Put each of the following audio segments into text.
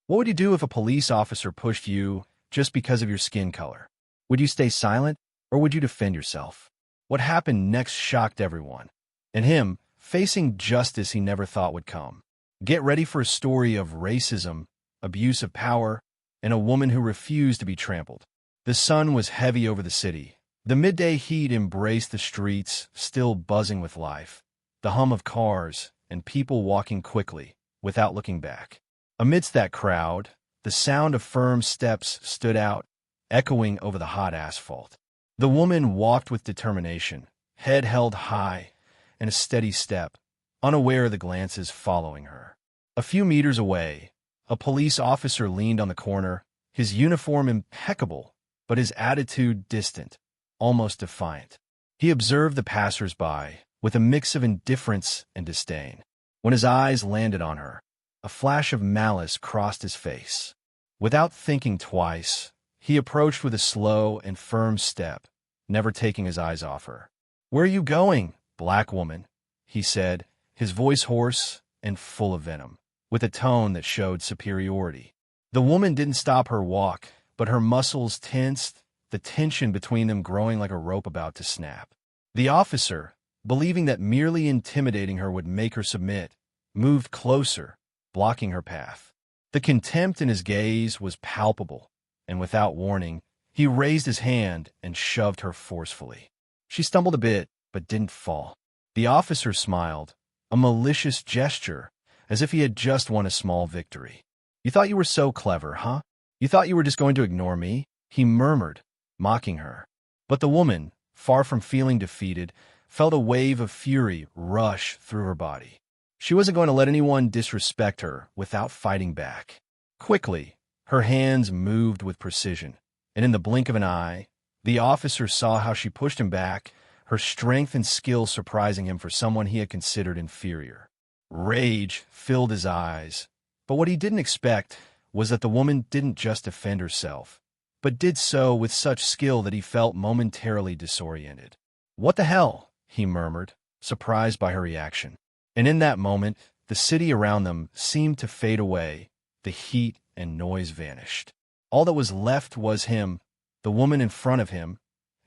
What would you do if a police officer pushed you just because of your skin color? Would you stay silent, or would you defend yourself? What happened next shocked everyone, and him facing justice he never thought would come. Get ready for a story of racism, abuse of power, and a woman who refused to be trampled. The sun was heavy over the city. The midday heat embraced the streets, still buzzing with life, the hum of cars, and people walking quickly, without looking back. Amidst that crowd, the sound of firm steps stood out, echoing over the hot asphalt. The woman walked with determination, head held high, and a steady step, unaware of the glances following her. A few meters away, a police officer leaned on the corner, his uniform impeccable, but his attitude distant, almost defiant. He observed the passers-by with a mix of indifference and disdain. When his eyes landed on her, a flash of malice crossed his face. Without thinking twice, he approached with a slow and firm step, never taking his eyes off her. "Where are you going, black woman?" he said, his voice hoarse and full of venom, with a tone that showed superiority. The woman didn't stop her walk, but her muscles tensed, the tension between them growing like a rope about to snap. The officer, believing that merely intimidating her would make her submit, moved closer, blocking her path. The contempt in his gaze was palpable, and without warning, he raised his hand and shoved her forcefully. She stumbled a bit, but didn't fall. The officer smiled, a malicious gesture, as if he had just won a small victory. "You thought you were so clever, huh? You thought you were just going to ignore me?" he murmured, mocking her. But the woman, far from feeling defeated, felt a wave of fury rush through her body. She wasn't going to let anyone disrespect her without fighting back. Quickly, her hands moved with precision, and in the blink of an eye, the officer saw how she pushed him back, her strength and skill surprising him for someone he had considered inferior. Rage filled his eyes, but what he didn't expect was that the woman didn't just defend herself, but did so with such skill that he felt momentarily disoriented. "What the hell?" he murmured, surprised by her reaction. And in that moment, the city around them seemed to fade away, the heat and noise vanished. All that was left was him, the woman in front of him,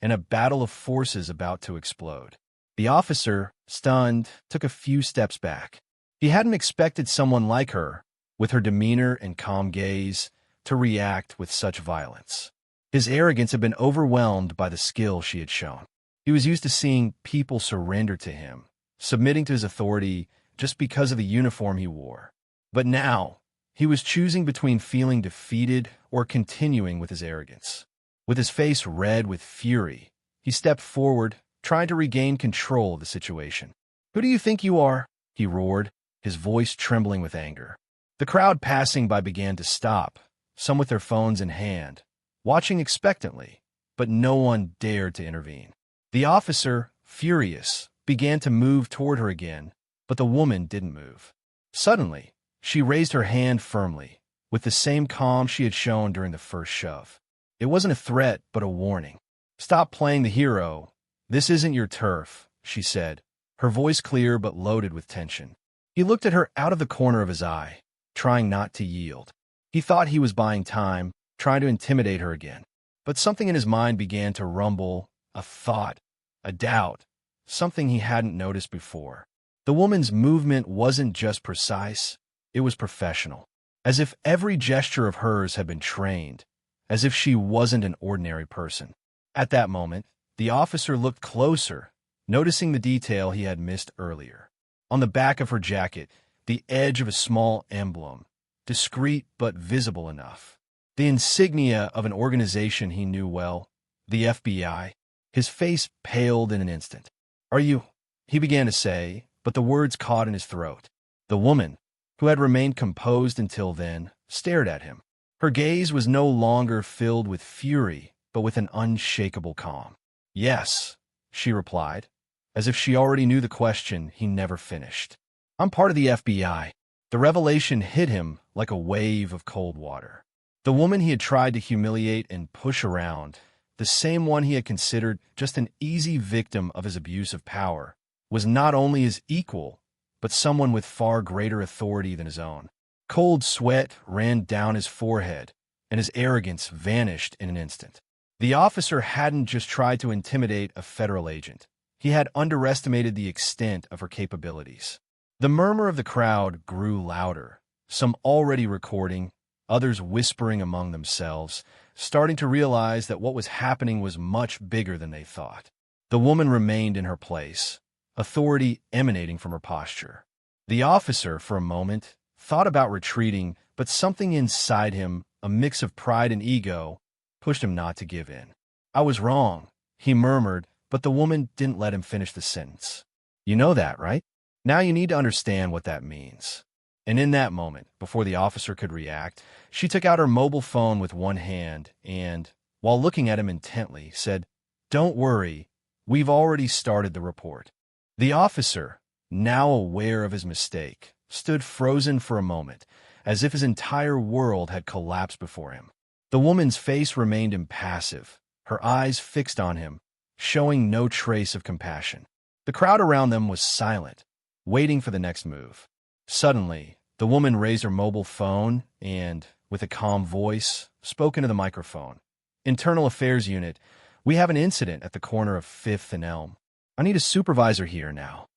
and a battle of forces about to explode. The officer, stunned, took a few steps back. He hadn't expected someone like her, with her demeanor and calm gaze, to react with such violence. His arrogance had been overwhelmed by the skill she had shown. He was used to seeing people surrender to him, submitting to his authority just because of the uniform he wore. But now, he was choosing between feeling defeated or continuing with his arrogance. With his face red with fury, he stepped forward, trying to regain control of the situation. "Who do you think you are?" he roared, his voice trembling with anger. The crowd passing by began to stop, some with their phones in hand, watching expectantly, but no one dared to intervene. The officer, furious, began to move toward her again, but the woman didn't move. Suddenly, she raised her hand firmly, with the same calm she had shown during the first shove. It wasn't a threat, but a warning. "Stop playing the hero. This isn't your turf," she said, her voice clear but loaded with tension. He looked at her out of the corner of his eye, trying not to yield. He thought he was buying time, trying to intimidate her again. But something in his mind began to rumble, a thought, a doubt, something he hadn't noticed before. The woman's movement wasn't just precise, it was professional, as if every gesture of hers had been trained, as if she wasn't an ordinary person. At that moment, the officer looked closer, noticing the detail he had missed earlier. On the back of her jacket, the edge of a small emblem, discreet but visible enough. The insignia of an organization he knew well, the FBI. His face paled in an instant. "Are you—" he began to say, but the words caught in his throat. The woman, who had remained composed until then, stared at him. Her gaze was no longer filled with fury, but with an unshakable calm. "Yes," she replied, as if she already knew the question he never finished. "I'm part of the FBI." The revelation hit him like a wave of cold water. The woman he had tried to humiliate and push around, the same one he had considered just an easy victim of his abuse of power, was not only his equal, but someone with far greater authority than his own. Cold sweat ran down his forehead, and his arrogance vanished in an instant. The officer hadn't just tried to intimidate a federal agent. He had underestimated the extent of her capabilities. The murmur of the crowd grew louder, some already recording, others whispering among themselves, starting to realize that what was happening was much bigger than they thought. The woman remained in her place, authority emanating from her posture. The officer, for a moment, thought about retreating, but something inside him, a mix of pride and ego, pushed him not to give in. "I was wrong," he murmured, but the woman didn't let him finish the sentence. "You know that, right? Now you need to understand what that means." And in that moment, before the officer could react, she took out her mobile phone with one hand and, while looking at him intently, said, "Don't worry, we've already started the report." The officer, now aware of his mistake, stood frozen for a moment, as if his entire world had collapsed before him. The woman's face remained impassive, her eyes fixed on him, showing no trace of compassion. The crowd around them was silent, waiting for the next move. Suddenly, the woman raised her mobile phone and, with a calm voice, spoke into the microphone. "Internal Affairs Unit, we have an incident at the corner of 5th and Elm. I need a supervisor here now."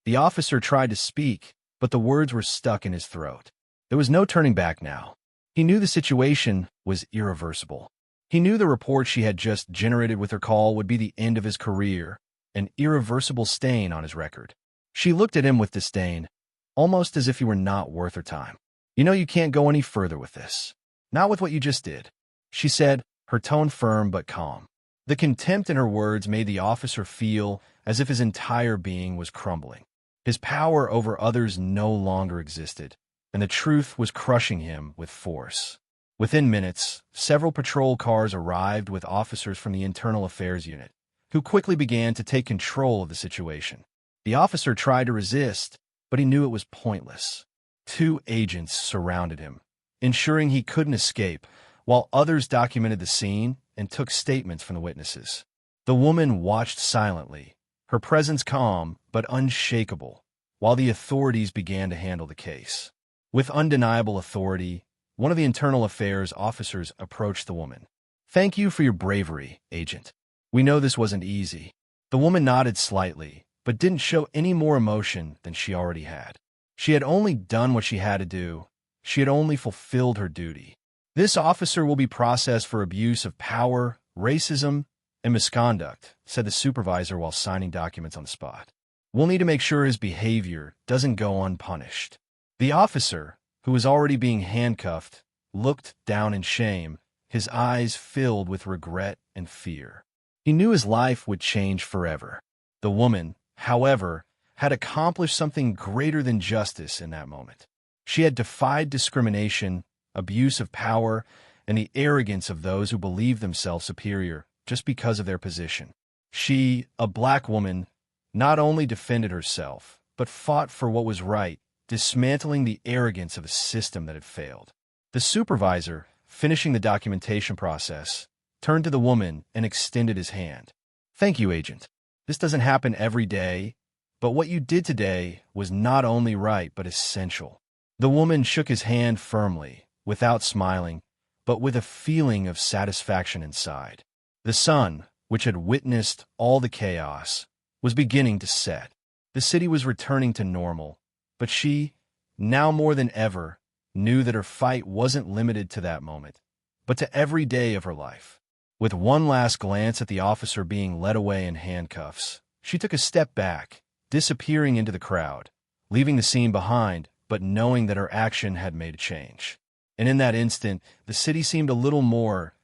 The officer tried to speak, but the words were stuck in his throat. There was no turning back now. He knew the situation was irreversible. He knew the report she had just generated with her call would be the end of his career, an irreversible stain on his record. She looked at him with disdain, almost as if he were not worth her time. "You know you can't go any further with this. Not with what you just did," she said, her tone firm but calm. The contempt in her words made the officer feel as if his entire being was crumbling. His power over others no longer existed, and the truth was crushing him with force. Within minutes, several patrol cars arrived with officers from the Internal Affairs Unit, who quickly began to take control of the situation. The officer tried to resist, but he knew it was pointless. 2 agents surrounded him, ensuring he couldn't escape, while others documented the scene and took statements from the witnesses. The woman watched silently, her presence calm but unshakable, while the authorities began to handle the case. With undeniable authority, one of the Internal Affairs officers approached the woman. "Thank you for your bravery, Agent. We know this wasn't easy." The woman nodded slightly, but didn't show any more emotion than she already had. She had only done what she had to do. She had only fulfilled her duty. "This officer will be processed for abuse of power, racism, and misconduct," said the supervisor while signing documents on the spot. "We'll need to make sure his behavior doesn't go unpunished." The officer, who was already being handcuffed, looked down in shame, his eyes filled with regret and fear. He knew his life would change forever. The woman, however, had accomplished something greater than justice in that moment. She had defied discrimination, abuse of power, and the arrogance of those who believed themselves superior just because of their position. She, a black woman, not only defended herself, but fought for what was right, dismantling the arrogance of a system that had failed. The supervisor, finishing the documentation process, turned to the woman and extended his hand. "Thank you, Agent. This doesn't happen every day, but what you did today was not only right but essential." The woman shook his hand firmly, without smiling, but with a feeling of satisfaction inside. The sun, which had witnessed all the chaos, was beginning to set. The city was returning to normal, but she, now more than ever, knew that her fight wasn't limited to that moment, but to every day of her life. With one last glance at the officer being led away in handcuffs, she took a step back, disappearing into the crowd, leaving the scene behind, but knowing that her action had made a change. And in that instant, the city seemed a little more,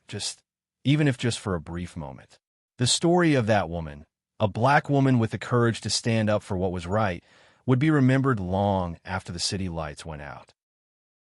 even if just for a brief moment. The story of that woman, a black woman with the courage to stand up for what was right, would be remembered long after the city lights went out.